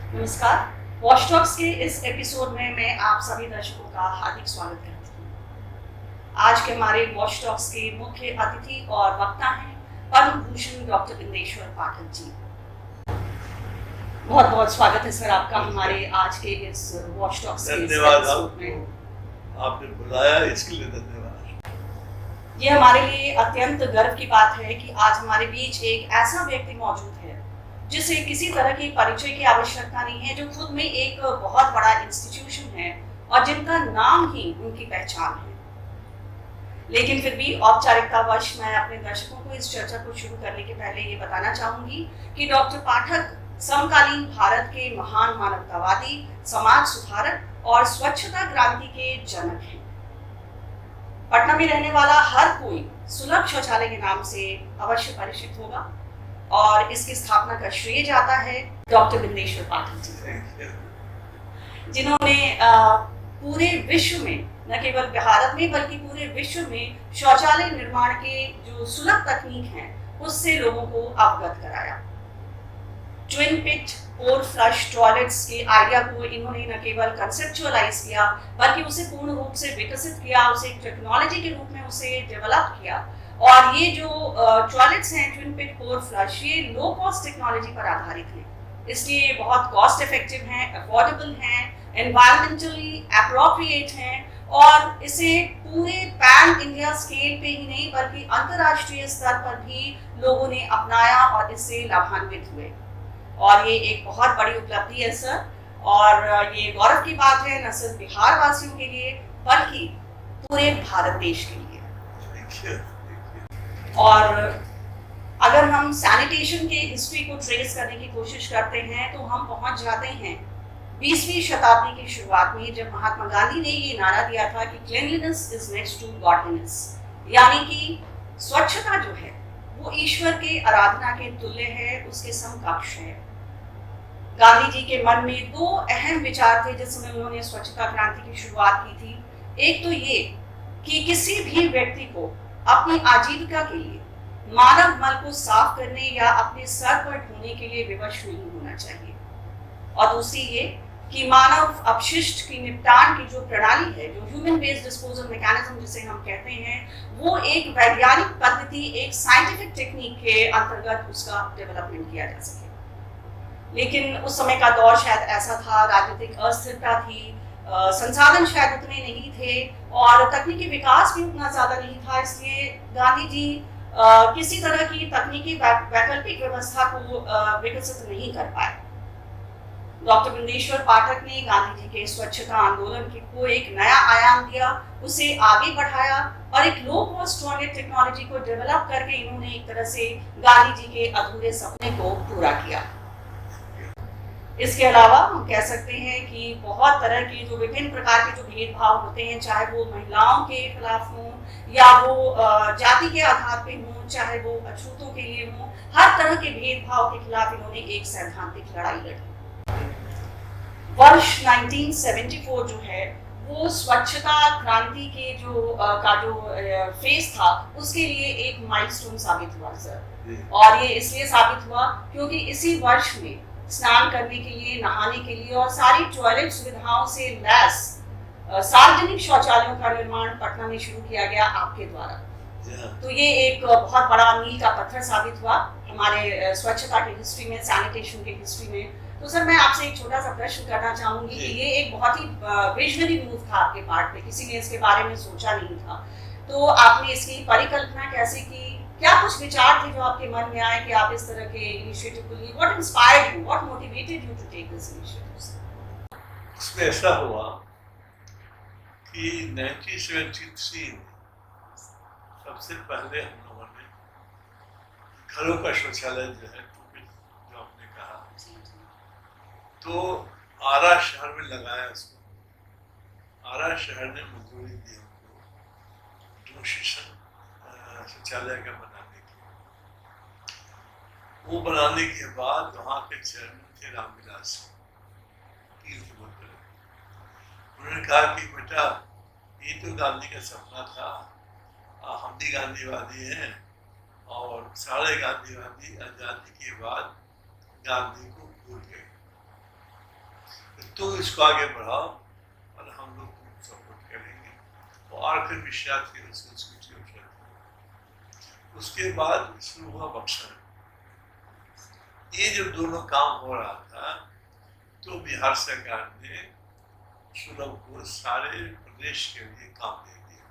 नमस्कार। Watch talks के इस एपिसोड में मैं आप सभी दर्शकों का हार्दिक स्वागत करती हूँ। आज के हमारे वॉच टॉक्स के मुख्य अतिथि और वक्ता हैं पद्म भूषण डॉक्टर बिंदेश्वर पाठक जी। बहुत बहुत स्वागत है सर आपका हमारे आज के इस वॉच टॉक्स के एपिसोड में। आपने बुलाया इसके लिए धन्यवाद। ये हमारे लिए अत्यंत गर्व की बात है कि आज हमारे बीच एक ऐसा व्यक्ति मौजूद है जिसे किसी तरह की परिचय की आवश्यकता नहीं है, जो खुद में एक बहुत बड़ा इंस्टीट्यूशन है और जिनका नाम ही उनकी पहचान है। लेकिन फिर भी औपचारिकतावश मैं अपने दर्शकों को इस चर्चा को शुरू करने के पहले ये बताना चाहूंगी कि डॉक्टर पाठक समकालीन भारत के महान मानवतावादी, समाज सुधारक और स्वच्छता क्रांति के जनक हैं। पटना में रहने वाला हर कोई सुलभ शौचालय के नाम से अवश्य परिचित होगा और इसकी स्थापना का श्रेय जाता है डॉक्टर बिंदेश्वर पाठक जी, जिन्होंने पूरे विश्व में, न केवल भारत में बल्कि पूरे विश्व में शौचालय निर्माण के जो सुलभ तकनीक हैं उससे लोगों को अवगत कराया। ट्विन पिट और फ्लश टॉयलेट्स के आइडिया को इन्होंने न केवल कंसेप्चुअलाइज किया बल्कि उसे पूर्ण रूप से विकसित किया, उसे एक टेक्नोलॉजी के रूप में उसे डेवलप किया। और ये जो टॉयलेट्स हैं ट्विन पिट कोर फ्लश, ये लो कॉस्ट टेक्नोलॉजी पर आधारित हैं, इसलिए ये बहुत कॉस्ट इफेक्टिव हैं, अफोर्डेबल हैं, एनवायरमेंटली एप्रोप्रिएट हैं और इसे पूरे पैन इंडिया स्केल पे ही नहीं बल्कि अंतर्राष्ट्रीय स्तर पर भी लोगों ने अपनाया और इससे लाभान्वित हुए। और ये एक बहुत बड़ी उपलब्धि है सर, और ये गौरव की बात है न सिर्फ बिहार वासियों के लिए बल्कि पूरे भारत देश के लिए। और अगर हम सैनिटेशन के हिस्ट्री को ट्रेस करने की कोशिश करते हैं तो हम पहुंच जाते हैं 20वीं शताब्दी की शुरुआत में, जब महात्मा गांधी ने ये नारा दिया था कि cleanliness is next to godliness, यानी कि स्वच्छता जो है वो ईश्वर के आराधना के तुल्य है, उसके समकक्ष है। गांधी जी के मन में दो अहम विचार थे जिस समय उन्होंने स्वच्छता क्रांति की शुरुआत की थी। एक तो ये कि किसी भी व्यक्ति को अपनी आजीविका के लिए मानव मल को साफ करने या अपने सर पर ढोने के लिए विवश नहीं होना चाहिए, और दूसरी ये कि मानव अपशिष्ट की निपटान की जो प्रणाली है, जो ह्यूमन बेस्ड डिस्पोजल मैकेनिज्म जिसे हम कहते हैं, वो एक वैज्ञानिक पद्धति, एक साइंटिफिक टेक्निक के अंतर्गत उसका डेवलपमेंट किया जा सके। लेकिन उस समय का दौर शायद ऐसा था, राजनीतिक अस्थिरता थी, संसाधन शायद उतने नहीं थे और तकनीकी विकास भी उतना ज्यादा नहीं था, इसलिए गांधी जी किसी तरह की तकनीकी वैकल्पिक व्यवस्था को विकसित नहीं कर पाए। डॉक्टर बिंदेश्वर पाठक ने गांधी जी के स्वच्छता आंदोलन को एक नया आयाम दिया, उसे आगे बढ़ाया और एक लो कॉस्ट टॉयलेट टेक्नोलॉजी को डेवलप करके इन्होंने एक तरह से गांधी जी के अधूरे सपने को पूरा किया। इसके अलावा हम कह सकते हैं कि बहुत तरह के जो विभिन्न प्रकार के जो भेदभाव होते हैं, चाहे वो महिलाओं के खिलाफ हो या वो जाति के आधार पे हो, चाहे वो अछूतों के लिए हो, हर तरह के भेदभाव के खिलाफ इन्होंने एक सैद्धांतिक लड़ाई लड़ी। वर्ष 1974 जो है वो स्वच्छता क्रांति के जो फेज था उसके लिए एक माइलस्टोन साबित हुआ सर। और ये इसलिए साबित हुआ क्योंकि इसी वर्ष में स्नान करने के लिए, नहाने के लिए और सारी टॉयलेट सुविधाओं से लैस सार्वजनिक शौचालयों का निर्माण पटना में शुरू किया गया आपके द्वारा। तो ये एक बहुत बड़ा मील का पत्थर साबित हुआ हमारे स्वच्छता की हिस्ट्री में, सैनिटेशन की हिस्ट्री में। तो सर मैं आपसे एक छोटा सा प्रश्न करना चाहूंगी कि ये एक बहुत ही विजनरी मूव था आपके पार्ट में, किसी ने इसके बारे में सोचा नहीं था, तो आपने इसकी परिकल्पना कैसे की? क्या कुछ विचार थे जो आपके मन में आए कि आप इस तरह के इनिशिएटिव को लिए? What inspired you, what motivated you to take this initiative? उसमें ऐसा हुआ कि 1973 सबसे पहले हम लोगों ने घरों का शौचालय जो है जो आपने कहा, तो आरा शहर में लगाया उसको। आरा शहर ने मंजूरी दी हमको शौचालय का बनाने की। वो बनाने के बाद वहाँ के चेयरमैन थे रामविलास, उन्होंने कहा कि बेटा ये तो गांधी का सपना था, हम भी गांधीवादी हैं और सारे गांधीवादी आज़ादी के बाद गांधी को भूल गए, तो इसको आगे बढ़ाओ और हम लोग तुमको सपोर्ट करेंगे। और फिर विषय थे संस्कृति और उसके बाद शुरू हुआ बक्सर। ये जब दोनों काम हो रहा था तो बिहार सरकार ने सुलभ को सारे प्रदेश के लिए काम दे दिया,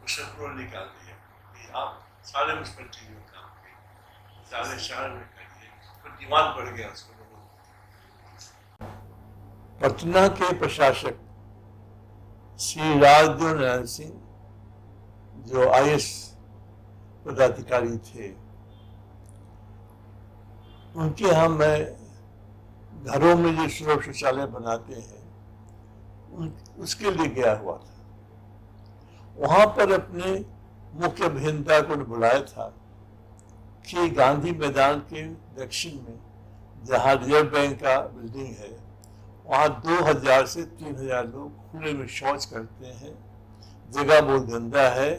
उसे अप्रूवल निकाल दिया कि आप सारे मुंसिपलिटी में काम करिए, सारे शहर में करिए, तो डिमांड बढ़ गया उसको। पटना के प्रशासक श्री राजदेव नारायण सिंह जो IAS पदाधिकारी थे, उनके यहाँ मैं घरों में जो सुलभ शौचालय बनाते हैं उसके लिए गया हुआ था। वहां पर अपने मुख्य अभियंता को बुलाया था कि गांधी मैदान के दक्षिण में जहाँ रिजर्व बैंक का बिल्डिंग है, वहाँ 2000 से 3000 लोग खुले में शौच करते हैं, जगह बहुत गंदा है,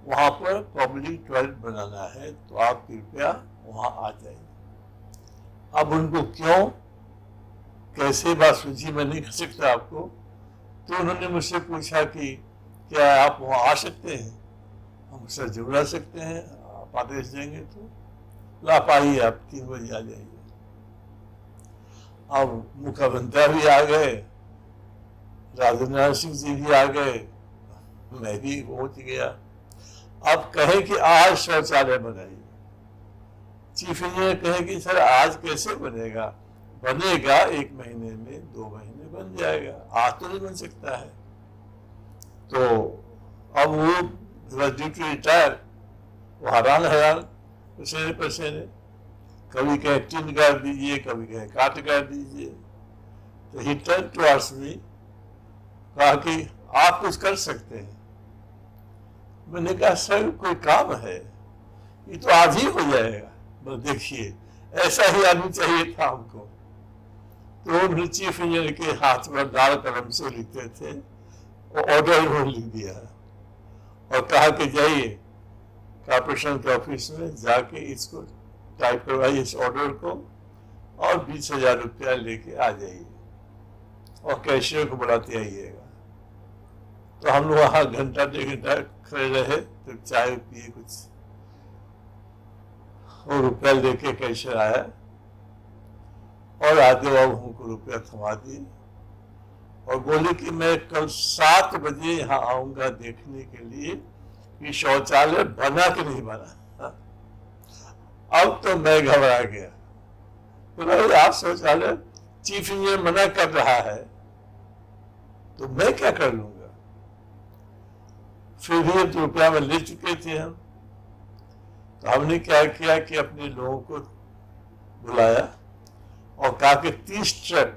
वहाँ पर पब्लिक टॉयलेट बनाना है, तो आप कृपया वहाँ आ जाइए। अब उनको क्यों कैसे बात सूझी मैं नहीं कह सकता आपको, तो उन्होंने मुझसे पूछा कि क्या आप वहाँ आ सकते हैं? हम सर जरूर आ सकते हैं, आप आदेश देंगे तो आप आइए, आप 3 बजे आ जाइए। अब मुख्यमंत्री भी आ गए, राजदेव नारायण सिंह जी भी आ गए, मैं भी पहुंच गया। अब कहे कि आज शौचालय बनाइए। चीफ इंजीनियर कहे कि सर आज कैसे बनेगा? बनेगा 1 महीने में, 2 महीने बन जाएगा, आज तो नहीं बन सकता है। तो अब वो ड्यूटी रिटायर, वो हैरान पसीने पसीने, कभी कहे टीन गाड़ दीजिए, कभी कहे काट गाड़ दीजिए। तो ही टर्न टुवर्ड्स मी, कहा कि आप कुछ कर सकते हैं। मैंने कहा सर कोई काम है, ये तो आज ही हो जाएगा। बस देखिए ऐसा ही आदमी चाहिए था हमको। तो उन्होंने चीफ इंजीनियर के हाथ में लाल कलम से लिखते थे, वो ऑर्डर उन्होंने लिख दिया और कहा कि जाइए कॉर्पोरेशन के ऑफिस में जाके इसको टाइप करवाइए इस ऑर्डर को और 20,000 रुपया लेके आ जाइए और कैशियर को बुलाते आइएगा। तो हम लोग वहाँ घंटा 1.5 घंटा खड़े रहे, तो चाय पिए कुछ और रुपया लेके कैशियर आया और आते बाबू हमको रुपया थमा दिए और बोले कि मैं कल 7 बजे यहाँ आऊंगा देखने के लिए कि शौचालय बना कि नहीं बना। अब तो मैं घबरा गया, बोला आप शौचालय चीफ इंजीनियर मना कर रहा है तो मैं क्या कर लूंगा। फिर भी अब रुपया में ले चुके थे हम, तो हमने क्या किया कि अपने लोगों को बुलाया और कहा कि 30 ट्रक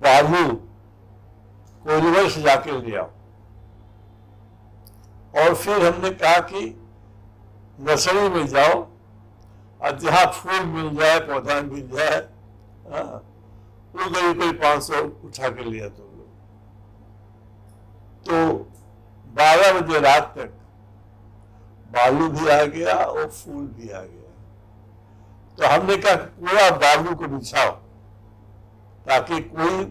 बालू को रिवर्स जाके ले आओ। और फिर हमने कहा कि नर्सरी में जाओ और जहाँ फूल मिल जाए, पौधा मिल जाए, वो कोई 500 उठा के लिया तुम लोग। तो 12 बजे रात तक बालू भी आ गया और फूल भी आ गया। तो हमने कहा पूरा बालू को बिछाओ ताकि कोई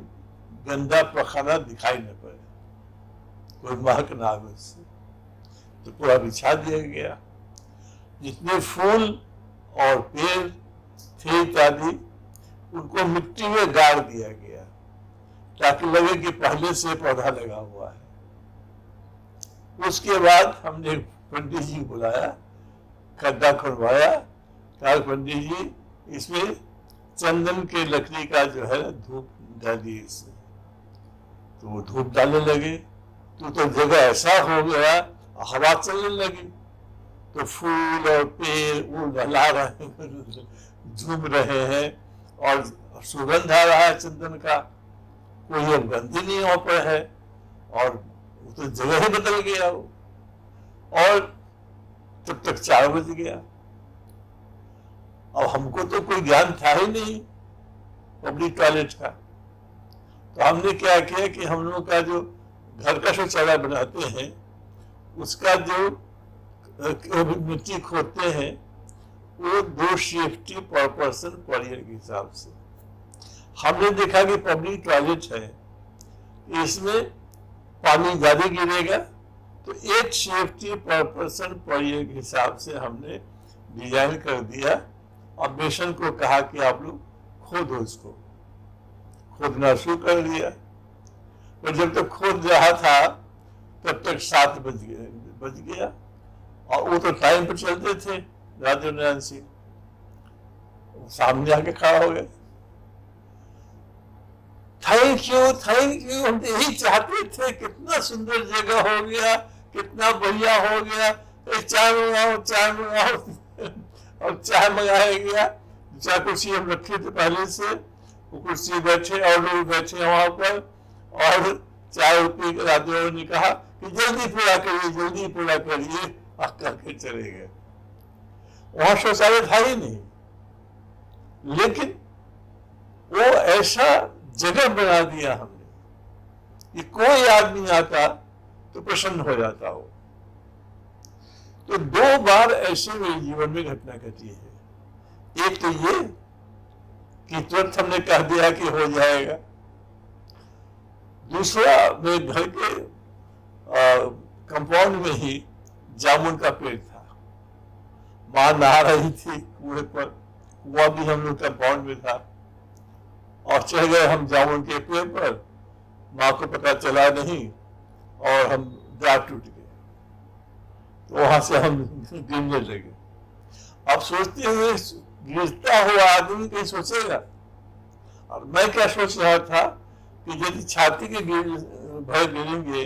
गंदा पखाना दिखाई न पड़े, कोई महक ना आवे उससे। तो पूरा बिछा दिया गया। जितने फूल और पेड़ थे इत्यादि उनको मिट्टी में गाड़ दिया गया ताकि लगे कि पहले से पौधा लगा हुआ है। उसके बाद हमने पंडित जी को बुलाया, खड्डा खुदवाया, कहा पंडित जी इसमें चंदन के लकड़ी का जो है धूप डालिए इसमें। तो वो धूप डालने लगे तो जगह ऐसा हो गया, हवा चलने लगी, तो फूल और पेड़ वो लहला रहे झूम रहे हैं और सुगंध आ रहा है चंदन का, कोई अब गंदी नहीं हो पर है और तो जगह ही बदल गया वो। और तब तक 4 बज गया। अब हमको तो कोई ज्ञान था ही नहीं पब्लिक टॉयलेट का। तो हमने क्या किया कि हम लोग का जो घर का शौचालय बनाते हैं उसका जो मिट्टी खोदते हैं वो 2 सेफ्टी पर पर्सन पर ईयर के हिसाब से, हमने देखा कि पब्लिक टॉयलेट है, इसमें पानी ज्यादा गिरेगा, तो 8 सेफ्टी पर पर्सन पर ईयर के हिसाब से हमने डिजाइन कर दिया और मिशन को कहा कि आप लोग खोदो, इसको खोदना शुरू कर दिया। और जब तक खोद रहा था तब तक 7 बज गया और वो तो टाइम पर चलते थे। राजेंद्र नारायण सिंह सामने आके खड़ा हो गए, थैंक यू, हम तो यही चाहते थे, कितना सुंदर जगह हो गया, कितना बढ़िया हो गया, चाय मंगाओ और चाय मंगाया गया। 4 कुर्सी हम रखे थे पहले से, वो कुर्सी बैठे और लोग बैठे वहां पर, और चाय पी के राजेंद्र ने कहा कि जल्दी पूरा करिए, करके चले गए। वहां शौचालय था ही नहीं, लेकिन वो ऐसा जगह बना दिया हमने कि कोई आदमी आता तो प्रसन्न हो जाता हो। तो 2 बार ऐसे मेरे जीवन में घटना घटी है। एक तो ये कि तुरंत हमने कह दिया कि हो जाएगा। दूसरा, मेरे घर के कंपाउंड में ही जामुन का पेड़ था, मां नहा रही थी कुएं पर, कुआं भी हम लोग कंपाउंड में था, और चढ़ गए हम जामुन के पेड़ पर, माँ को पता चला नहीं और हम दांत टूट गए, तो वहां से हम गिरने लगे। अब सोचते हुए गिरता हुआ आदमी कहीं सोचेगा, और मैं क्या सोच रहा था कि यदि छाती के भर गिरेंगे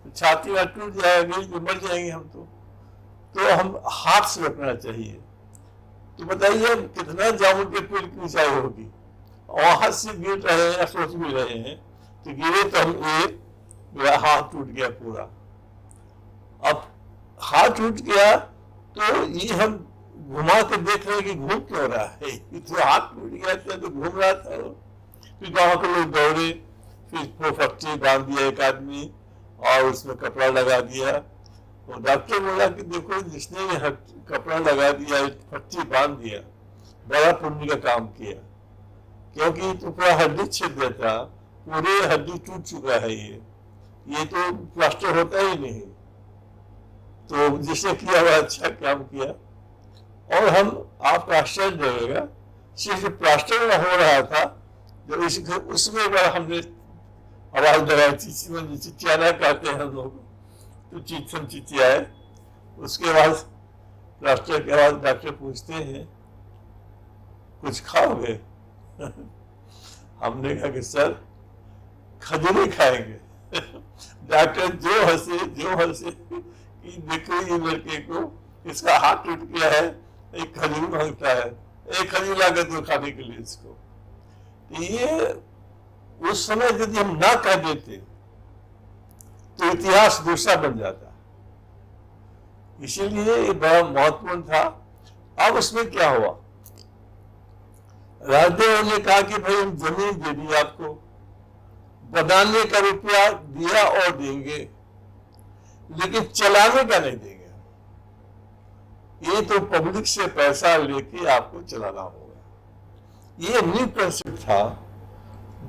तो छाती में टूट जाएगी तो मर जाएंगे हम, तो हम हाथ से रखना चाहिए। तो बताइए कितना जामुन के पेड़ की ऊंचाई होगी, वहां से गिर रहे हैं, सोच भी रहे हैं, तो गिरे तो हम मेरा हाथ टूट गया पूरा। अब हाथ टूट गया तो ये हम घुमा के देख रहे हैं कि घूम क्यों रहा है, तो हाथ टूट गया था तो घूम रहा था। फिर गाँव के लोग दौड़े, फिर फट्टी बांध दिया एक आदमी और उसमें कपड़ा लगा दिया। तो डॉक्टर बोला कि देखो, जिसने ये कपड़ा लगा दिया, फट्टी बांध दिया, बड़ा पुण्य का काम किया, क्योंकि तो पूरा हड्डी छेद देता, पूरे हड्डी टूट चुका है, ये तो प्लास्टर होता ही नहीं। तो जिसने किया हुआ अच्छा काम किया। और हम, आपका आश्चर्य रहेगा, सिर्फ प्लास्टर में हो रहा था, जब उसमें हमने आवाज लगाई, चिचियाना कहते हैं हम लोग, तो चिचियाए। उसके बाद प्लास्टर के बाद डॉक्टर पूछते हैं कुछ खाओगे? हमने कहा कि सर खजूरी खाएंगे। डॉक्टर जो हंसे कि देखो ये लड़के को, इसका हाथ टूट गया है, एक खजूर मांगता है, एक खजूर ला के दो खाने के लिए इसको। ये उस समय यदि हम ना कह देते तो इतिहास दूसरा बन जाता, इसीलिए ये बड़ा महत्वपूर्ण था। अब उसमें क्या हुआ, राजदेव ने कहा कि भाई हम जमीन दे दी आपको, बनाने का रुपया दिया और देंगे, लेकिन चलाने का नहीं देंगे। ये तो पब्लिक से पैसा लेके आपको चलाना होगा। ये न्यू कंसेप्ट था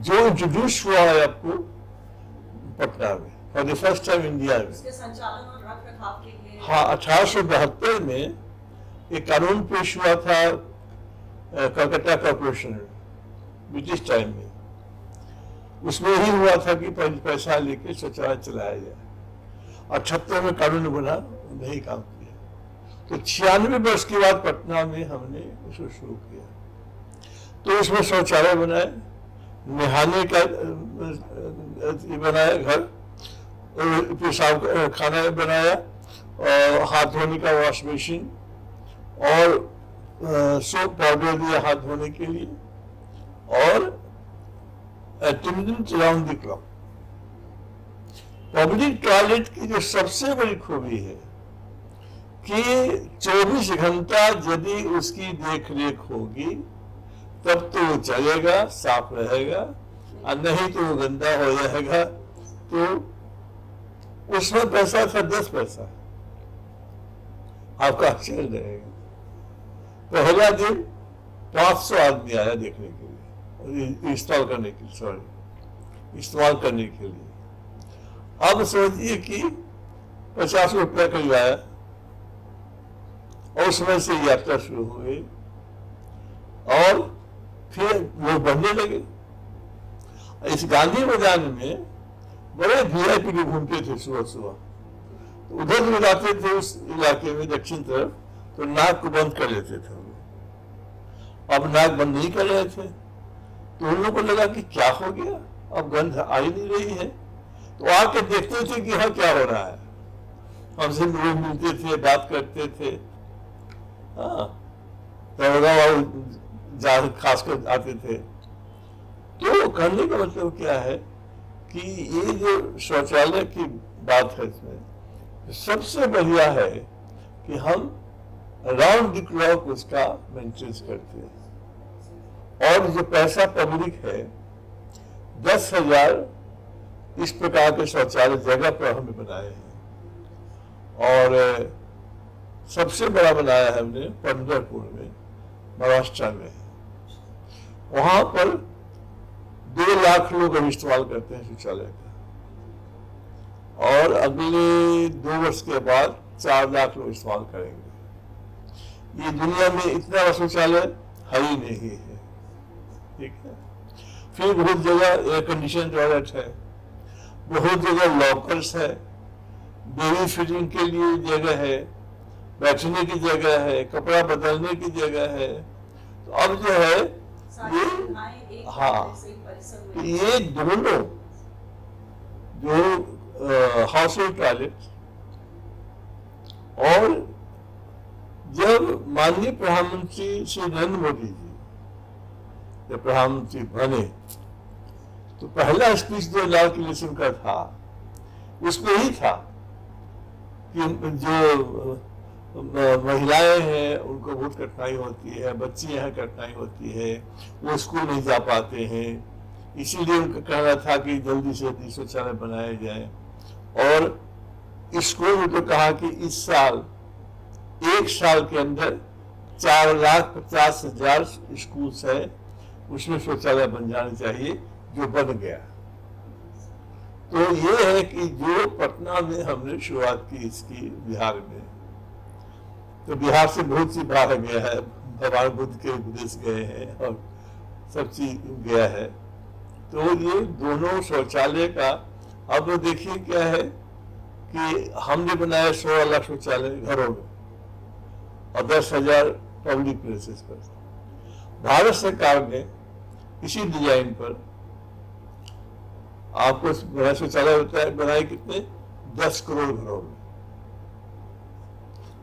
जो इंट्रोड्यूस हुआ है आपको पटना में for the first time India में। इसके संचालन और रखरखाव के लिए, हाँ, 1872 में एक कानून पेश हुआ था कलकत्ता कॉर्पोरेशन ब्रिटिश टाइम में। उसमें ही हुआ था कि पैसा लेके शौचालय चलाया जाए, और 78 में कानून बना, नहीं काम किया। तो 96 वर्ष के बाद पटना में हमने इसको शुरू किया। तो उसमें शौचालय बनाए, नहाने का बनाया घर, पेशाब खाना बनाया, और हाथ धोने का वॉश बेसिन, और सोप पाउडर दिया हाथ धोने के लिए, और attendant round the clock. Public toilet की जो सबसे बड़ी खूबी है कि 24 घंटा यदि उसकी देख रेख होगी तब तो वो चलेगा, साफ रहेगा, और नहीं तो वो गंदा हो जाएगा। तो उसमें पैसा था 10 पैसा, आपका आश्चर्य रहेगा। पहला दिन 500 आदमी आया देखने के लिए, इंस्टॉल करने की, सॉरी, इस्तेमाल करने के लिए। अब समझिए कि 50 रुपया करीब आया और उस समय से यात्रा शुरू हो गई और फिर वो बढ़ने लगे। इस गांधी मैदान में बड़े वीआईपी लोग घूमते थे सुबह सुबह, तो उधर जो जाते थे उस इलाके में दक्षिण तरफ, तो नाक को बंद कर लेते थे। अब नाक बंद नहीं कर रहे थे, तो उन लोगों को लगा कि क्या हो गया, अब गंध आ ही नहीं रही है। तो आके देखते थे कि हाँ क्या हो रहा है। हमसे लोग मिलते थे, बात करते थे, हाँ, तो खासकर आते थे। तो कहने का मतलब क्या है कि ये जो शौचालय की बात है, इसमें सबसे बढ़िया है कि हम राउंड द क्लॉक उसका मेंटेनेंस करते हैं। और जो पैसा पब्लिक है, 10,000 इस प्रकार के शौचालय जगह पर हमने बनाए हैं। और सबसे बड़ा बनाया है हमने पंढरपुर में, महाराष्ट्र में। वहां पर 2 लाख लोग अब इस्तेमाल करते हैं शौचालय का, और अगले 2 वर्ष के बाद 4 लाख लोग इस्तेमाल करेंगे। ये दुनिया में इतना बड़ा शौचालय है ही नहीं है, ठीक है। फिर बहुत जगह एयर कंडीशन टॉयलेट है, बहुत जगह लॉकर्स है, बेबी फीडिंग के लिए जगह है, बैठने की जगह है, कपड़ा बदलने की जगह है। तो अब जो है ये, हाँ, ये दोनों जो हाउस होल्ड टॉयलेट, और जब माननीय प्रधानमंत्री श्री नरेंद्र मोदी जी जब प्रधानमंत्री बने, तो पहला स्पीच जो लाल किले से उनका था, उसमें ही था कि जो महिलाएं हैं उनको बहुत कठिनाई होती है, बच्ची यहाँ कठिनाई होती है, वो स्कूल नहीं जा पाते हैं, इसीलिए उनका कहना था कि जल्दी से जल्दी शौचालय बनाए जाए। और स्कूल में तो कहा कि इस साल 1 साल के अंदर 4,50,000 स्कूल है, उसमें शौचालय बन जाने चाहिए, जो बन गया। तो ये है कि जो पटना में हमने शुरुआत की इसकी बिहार में, तो बिहार से बहुत सी बाहर गया है, भगवान बुद्ध के उपदेश गए हैं और सब चीज गया है। तो ये दोनों शौचालय का अब देखिए क्या है कि हमने बनाया 16 लाख शौचालय घरों में और 10,000 पब्लिक प्लेसेस पर। भारत सरकार ने इसी डिजाइन पर आपको शौचालय होता है बनाए कितने 10 करोड़ घरों में।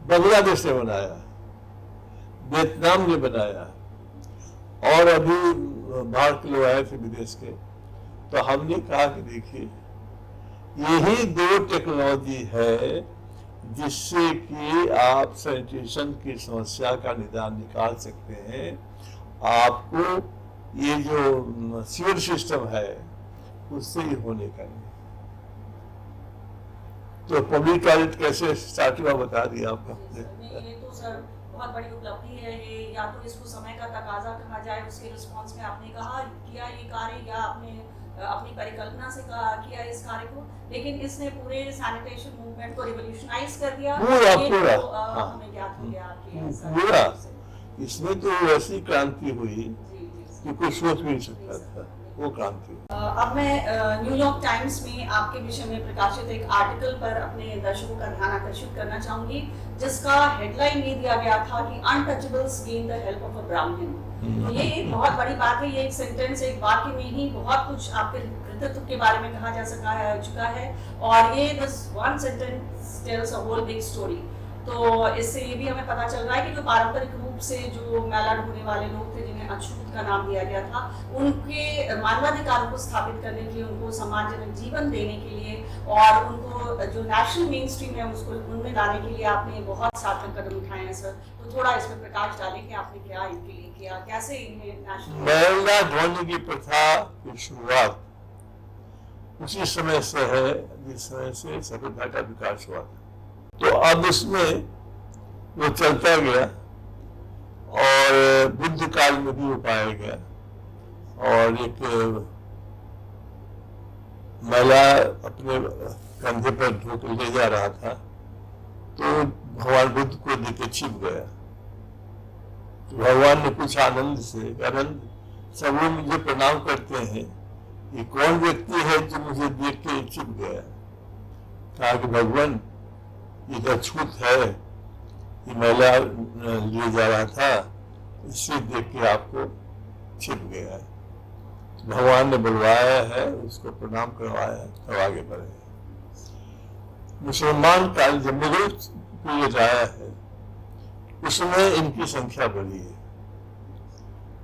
बांग्लादेश ने बनाया, वियतनाम ने बनाया, और अभी बाहर के लोग आए थे विदेश के। तो हमने कहा कि देखिए यही 2 टेक्नोलॉजी है जिससे कि आप सैनिटेशन की समस्या का निदान निकाल सकते हैं। आपको ये जो सीवर सिस्टम है उससे ही होने का नहीं। तो पब्लिक टॉयलेट कैसे स्टार्ट हुआ बता दिया आपको। ये तो सर बहुत बड़ी उपलब्धि है ये, या तो इसको समय का तकाजा कहा जाए, उसके रिस्पांस में आपने कहा किया ये कार्य, या आपने अपनी परिकल्पना से किया इस कार्य को, लेकिन इसने पूरे सैनिटेशन मूवमेंट को रिवॉल्यूशनाइज कर दिया। पूरा हमें ज्ञात हो गया आपके पूरा, इसमें तो ऐसी क्रांति हुई कि कोई सोच भी नहीं सकता था, वो क्रांति। अब मैं न्यूयॉर्क टाइम्स में आपके विषय में प्रकाशित एक आर्टिकल पर अपने दर्शकों का ध्यान आकर्षित करना चाहूंगी, जिसका हेडलाइन ये दिया गया था कि untouchables gain the help of a ब्राह्मण। तो ये एक बहुत बड़ी बात है, ये एक सेंटेंस, एक वाक्य में ही बहुत कुछ आपके कृतित्व के बारे में कहा जा चुका है, और ये this one sentence tells a whole big story. तो इससे ये भी हमें पता चल रहा है कि जो पारंपरिक रूप से जो मैला ढोने वाले लोग थे, जिन्हें अछूत का नाम दिया गया था, उनके मानवाधिकारों को स्थापित करने के लिए, उनको सम्मानजनक जीवन देने के लिए, और उनको जो नेशनल मेन स्ट्रीम है उसको उनमें लाने के लिए आपने बहुत सार्थक कदम उठाए हैं सर। तो थोड़ा इस पर प्रकाश डालें कि आपने क्या इनके लिए किया, कैसे इन्हें नेशनल मैला ढोने की प्रथा की शुरुआत उसी समय से है जिस समय से सभ्यता का विकास हुआ था। तो अब उसमें वो चलता गया और बुद्ध काल में भी वो पाया गया, और एक महिला अपने कंधे पर ढोक ले जा रहा था, तो भगवान बुद्ध को देख के छिप गया। तो भगवान ने कुछ आनंद से, आनंद सब लोग मुझे प्रणाम करते हैं, ये कौन व्यक्ति है जो मुझे देख के छिप गया? कहा कि भगवान ये तो अछूत है, ये महिला लिए जा रहा था, इसे देख के आपको छिप गया है। तो भगवान ने बुलवाया है, उसको प्रणाम करवाया है, तब आगे बढ़े। मुसलमान काल जब मुगल पीरियड आया है, उसमें इनकी संख्या बढ़ी है,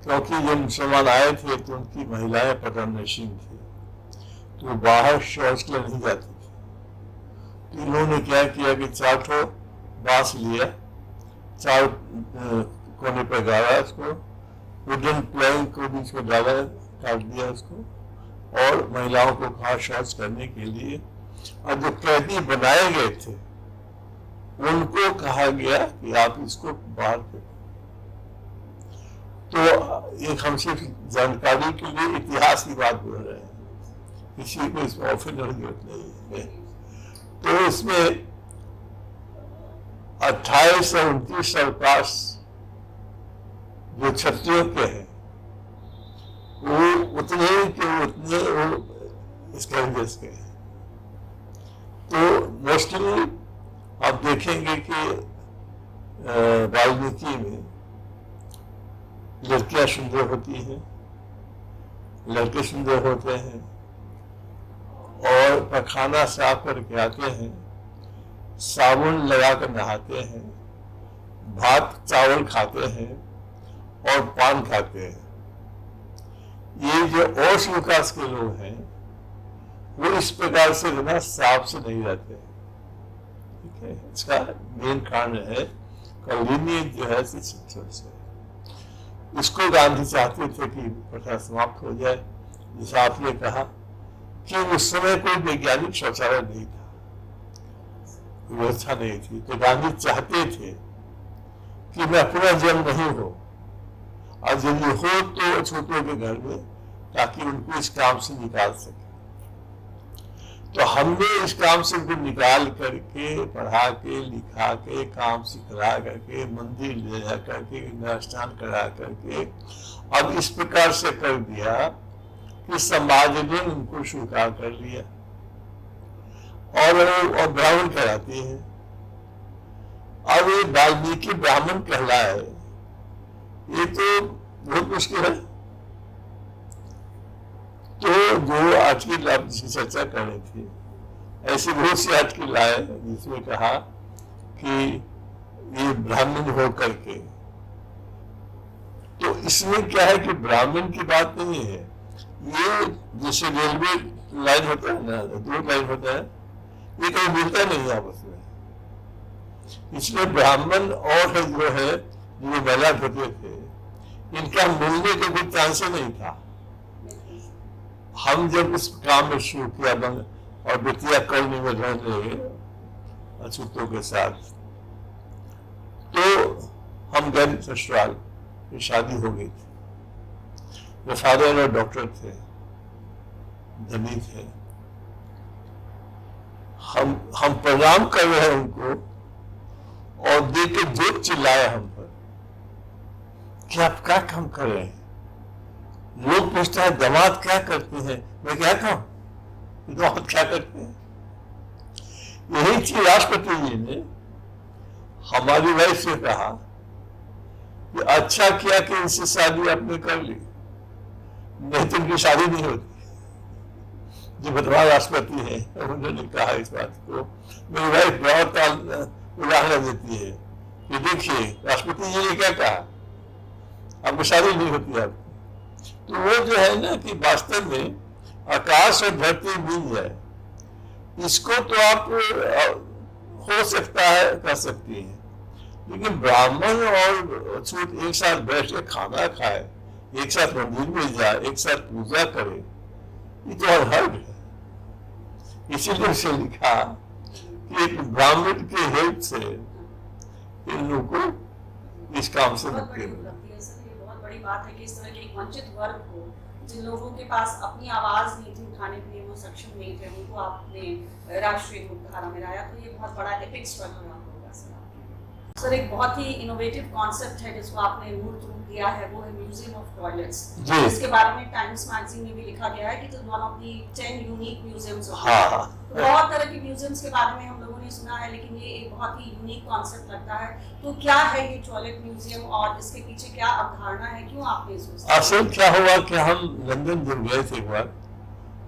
क्योंकि जब मुसलमान आए थे तो उनकी महिलाएं पर्दानशीन थी, तो बाहर शौच के लिए नहीं जाती थी। तो इन्होंने क्या किया कि 4 ठो बांस लिया, 4 कोने पर गाड़ा उसको, वुडन प्लैंक को बीच में डाला, काट दिया उसको, और महिलाओं को कहा शौच करने के लिए। और जो कैदी बनाए गए थे उनको कहा गया कि आप इसको बाहर फेंको। तो एक हम सिर्फ जानकारी के लिए इतिहास की बात बोल रहे हैं, किसी को इसमें ऑफर होने की जरूरत नहीं है। तो इसमें 2829 अवकाश जो क्षत्रियों के हैं, वो उतने के उतने वो इसके देश के हैं। तो मोस्टली आप देखेंगे कि राजनीति में लड़कियां सुंदर होती हैं, लड़के सुंदर होते हैं, और पखाना साफ करके आते हैं, साबुन लगाकर नहाते हैं, भात चावल खाते हैं और पान खाते हैं। ये जो औष विकास के लोग हैं वो इस प्रकार से बिना साफ से नहीं रहते। ठीक है, इसका मेन कारण है कॉलोनियल जो है शिक्षण से। इसको गांधी चाहते थे कि प्रथा समाप्त हो जाए। जैसे आपने कहा कि उस समय कोई वैज्ञानिक शौचालय नहीं था, व्यवस्था नहीं थी, तो गांधी चाहते थे कि मैं अपना जन्म नहीं हो, और यदि हो तो छोटों के घर में, ताकि उनको इस काम से निकाल सके। तो हमने इस काम से उनको निकाल करके, पढ़ा के, लिखा के, काम सिखला करके, मंदिर ले जा करके, स्नान करा करके, अब इस प्रकार से कर दिया कि समाज ने उनको स्वीकार कर लिया, और ब्राह्मण कहलाते हैं। अब ये वाल्मीकि ब्राह्मण कहलाए, ये तो बहुत मुश्किल है। तो जो आर्टिकल आप जिसकी चर्चा कर रहे थे, ऐसे बहुत से आर्टिकल आए जिसमें कहा कि ये ब्राह्मण हो करके, तो इसमें क्या है कि ब्राह्मण की बात नहीं है। ये जैसे रेलवे लाइन होता है ना, 2 लाइन होता है, ये कहीं मिलता नहीं है आपस में। इसलिए ब्राह्मण और जो है जो महिला होते थे, इनका मिलने का कोई चांस नहीं था। हम जब इस काम में शुरू किया और बेटिया कॉलोनी में रहने लगे अछूतों के साथ, तो हम गए ससुराल, शादी हो गई थी। मेरे फादर और डॉक्टर थे, धनी थे। हम प्रणाम कर रहे हैं उनको, और देख के जोर चिल्लाए हम पर कि आप क्या काम कर रहे हैं। लोग पूछते हैं दामाद क्या करते हैं, मैं क्या कहूं, दामाद क्या करते हैं। यही चीज राष्ट्रपति जी ने हमारी वाइफ से कहा कि अच्छा किया कि इनसे शादी आपने कर ली, नहीं तो उनकी शादी नहीं होती। जो वर्तमान राष्ट्रपति है उन्होंने कहा इस बात को। मेरी वाइफ बहुत उदाहरण देती है कि देखिए राष्ट्रपति जी ने क्या कहा, आपको शादी नहीं होती आपकी। तो वो जो है ना कि वास्तव में आकाश और धरती मिल जाए, इसको तो आप हो सकता है कर सकती है, लेकिन ब्राह्मण और छूत एक साथ बैठ के खाना खाए, एक साथ मंदिर में जाए, एक साथ पूजा करे, ये तो अनहर्ड है। इसीलिए उसे लिखा कि एक ब्राह्मण के हेल्प से इन लोगों को इस काम से मुक्ति मिले। बहुत बड़ी बात है कि इस तरह के एक वंचित वर्ग को जिन लोगों के पास अपनी आवाज नहीं थी उठाने के लिए, वो सक्षम नहीं थे, उनको आपने राष्ट्रीय मुख्यधारा में लाया, तो ये बहुत बड़ा एपिक स्ट्रगल रहा होगा सर। एक बहुत ही इनोवेटिव कॉन्सेप्ट है जिसको आपने मूर्त रूप दिया है, वो है म्यूजियम ऑफ टॉयलेट्स, जिसके बारे में टाइम्स मैगजीन में भी लिखा गया है कि it is one of the 10 unique museums of India. बहुत तरह के म्यूजियम्स के बारे में हम लोगों ने सुना है, लेकिन ये एक बहुत ही यूनिक कॉन्सेप्ट लगता है। तो क्या है ये टॉयलेट म्यूजियम और इसके पीछे क्या अवधारणा है, क्यों आपने इसको सोचा? असल क्या हुआ कि हम लंदन जब गए थे एक बार,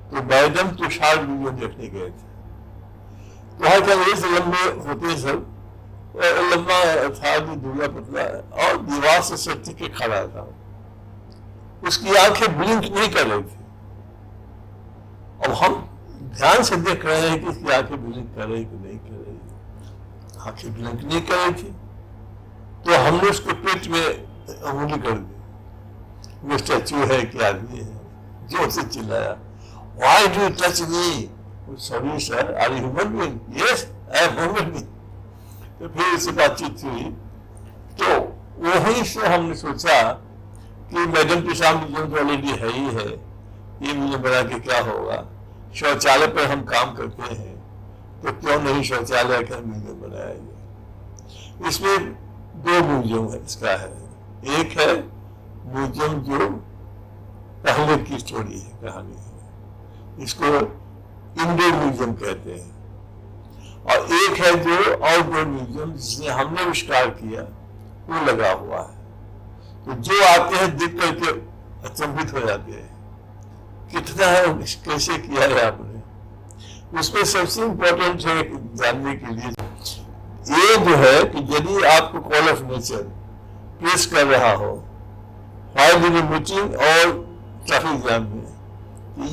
तो बैडम तुषार म्यूजियम देखने गए थे। वहाँ क्या लंबे होते सब, लंबा था, दुबला पतला, और दीवार से सत्य के खड़ा था। उसकी आंखें ब्लिंक नहीं कर रही थी। अब हम ध्यान से देख रहे हैं कि इसकी आंखें ब्लिंक कर रही कि नहीं कर रही। आंखें ब्लिंक नहीं कर रही थी, तो हमने उसको पेट में उंगली कर दी। वो स्टैचू है कि आदमी है, जोर से चिल्लाया, Why do you touch me? Sorry sir, are you human being? Yes, I am human being. तो फिर इससे बातचीत हुई, तो वहीं से हमने सोचा कि मैडम तुषार म्यूजियम तो ऑलरेडी है ही है, ये म्यूजियम बना के क्या होगा। शौचालय पर हम काम करते हैं, तो क्यों नहीं शौचालय का म्यूजियम बनाया जाए। इसमें 2 म्यूजियम है इसका है। एक है म्यूजियम जो पहले की स्टोरी है, कहानी है, इसको इंडोर म्यूजियम कहते हैं, और एक है जो आउटडोर म्यूजियम जिसने हमने आविष्कार किया, वो लगा हुआ है। तो जो आते हैं देख करके अचंभित हो जाते हैं, कितना है, कैसे किया है आपने। उसमें सबसे इम्पोर्टेंट है जानने के लिए ये जो है कि यदि आपको कॉल ऑफ नेचर प्रेस कर रहा हो while in a meeting और ट्रैफिक जाम में,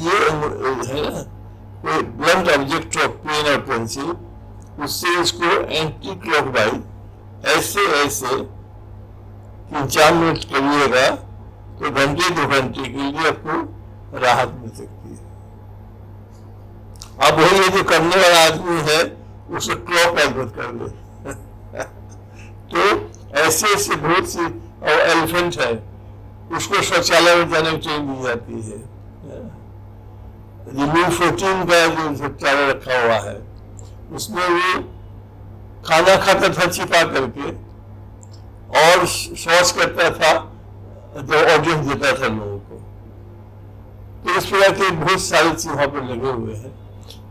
ये है ना कोई ब्लंट ऑब्जेक्ट ऑफ पेन और पेंसिल, उससे इसको एंटी क्लॉकवाइज ऐसे 3-4 मिनट करिएगा तो घंटे 2 घंटे के लिए आपको राहत मिल सकती है। अब वही जो करने वाला आदमी है उसे क्लॉकवाइज मत कर ले। तो ऐसे बहुत सी, और एलिफेंट है, उसको शौचालय में जाने की ट्रेन दी जाती है। रिमूव 14 का जो शौचालय रखा हुआ है, उसमें वो खाना खाता था छिपा करके और शौच करता था, जो ऑडियंस देता था लोगों को। तो इस प्रकार के बहुत सारी चीज वहां पर लगे हुए हैं,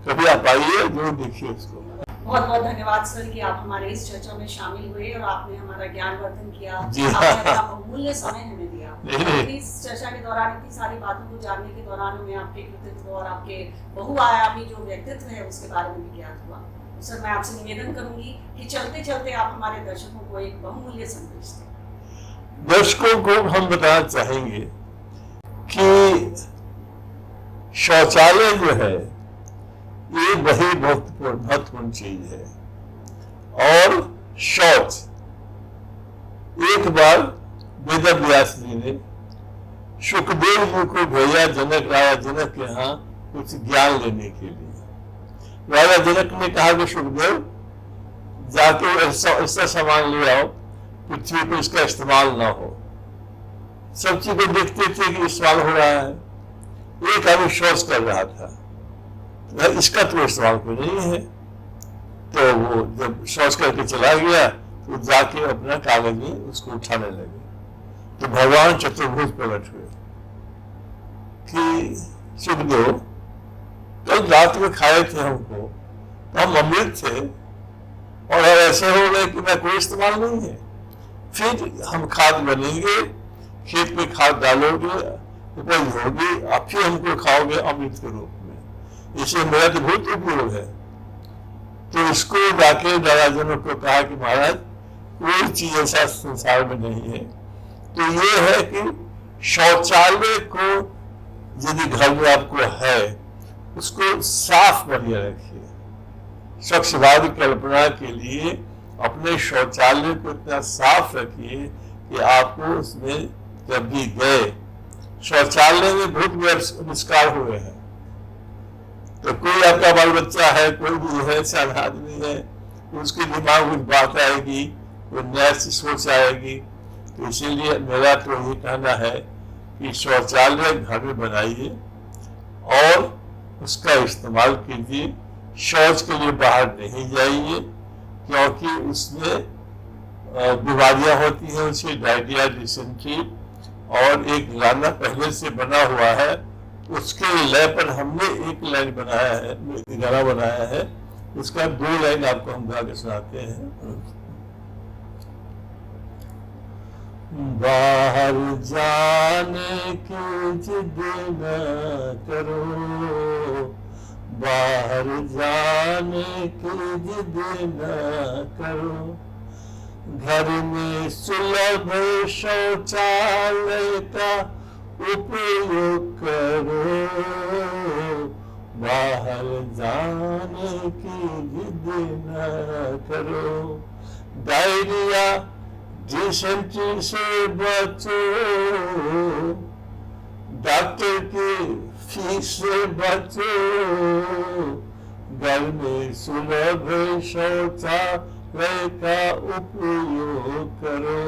कभी आप आइए जरूर देखिए उसको। बहुत बहुत धन्यवाद सर कि आप हमारे इस चर्चा में शामिल हुए और आपने हमारा ज्ञानवर्धन किया, जी आपने अपना बहुमूल्य समय हमें दिया। नहीं। इस चर्चा के दौरान इतनी सारी बातों को जानने के दौरान हमें आपके कृतित्व और आपके बहुआयामी जो व्यक्तित्व है उसके बारे में भी ज्ञात हुआ। सर मैं आपसे निवेदन करूंगी कि चलते चलते आप हमारे दर्शकों को एक बहुमूल्य संदेश दें। दर्शकों को हम बताना चाहेंगे कि शौचालय जो है ये वही महत्वपूर्ण चीज है, और शौच एक बार वेद व्यास जी ने सुखदेव जी को भेजा जनक राजा जनक के यहाँ कुछ ज्ञान लेने के लिए। राजा जनक ने कहा कि सुखदेव जाके ऐसा सामान ले आओ पृथ्वी पर इसका इस्तेमाल ना हो। सब चीजें देखते थे कि इस्तेमाल हो रहा है, एक आदमी शौच कर रहा था, इसका तो इस्तेमाल कोई नहीं है। तो वो जब शौच करके चला गया तो जाके अपना कागज में उसको उठाने लगे, तो भगवान चतुर्भुज प्रकट हुए कि सुखदेव कल रात में खाए थे हमको, तो हम अमृत थे और ऐसे हो गए कि मैं कोई इस्तेमाल नहीं है। फिर हम खाद बनेंगे, खेत में खाद डालोगे, उपज होगी, आप फिर हमको खाओगे अमृत के रूप में, इसलिए मेरा तो बहुत उपयोग है। तो इसको जाके राजा जनक को कहा कि महाराज कोई चीज ऐसा संसार में नहीं है। तो ये है कि शौचालय को यदि घर में आपको है उसको साफ बढ़िया रखिए। स्वच्छवादी कल्पना के लिए अपने शौचालय को इतना साफ रखिए कि आपको उसमें जब भी गए, शौचालय में बहुत आविष्कार हुए हैं। तो कोई आपका बाल बच्चा है, कोई भी है, साधा आदमी है, उसके दिमाग में बात आएगी, कोई नया सी सोच आएगी। तो इसीलिए मेरा तो ये कहना है कि शौचालय घर में बनाइए और उसका इस्तेमाल कीजिए। शौच के लिए बाहर नहीं जाइए, क्योंकि उसमें बीमारियां होती हैं, उससे डायरिया, डिसेंट्री, और एक लाना पहले से बना हुआ है, उसके लय पर हमने एक लाइन बनाया है, गाना बनाया है, उसका 2 लाइन आपको हम गा के सुनाते हैं। बाहर जाने की जिद न करो, बाहर जाने की जिद न करो, घर में सुलभ शौचालय का उपयोग करो, बाहर जाने की जिद न करो, डायरिया, डिसेंट्री से बचो, डॉक्टर की फीस से बचो, घर में सुलभ शौचालय का उपयोग करो,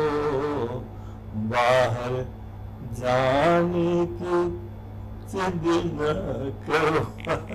बाहर जाने की जिद न करो।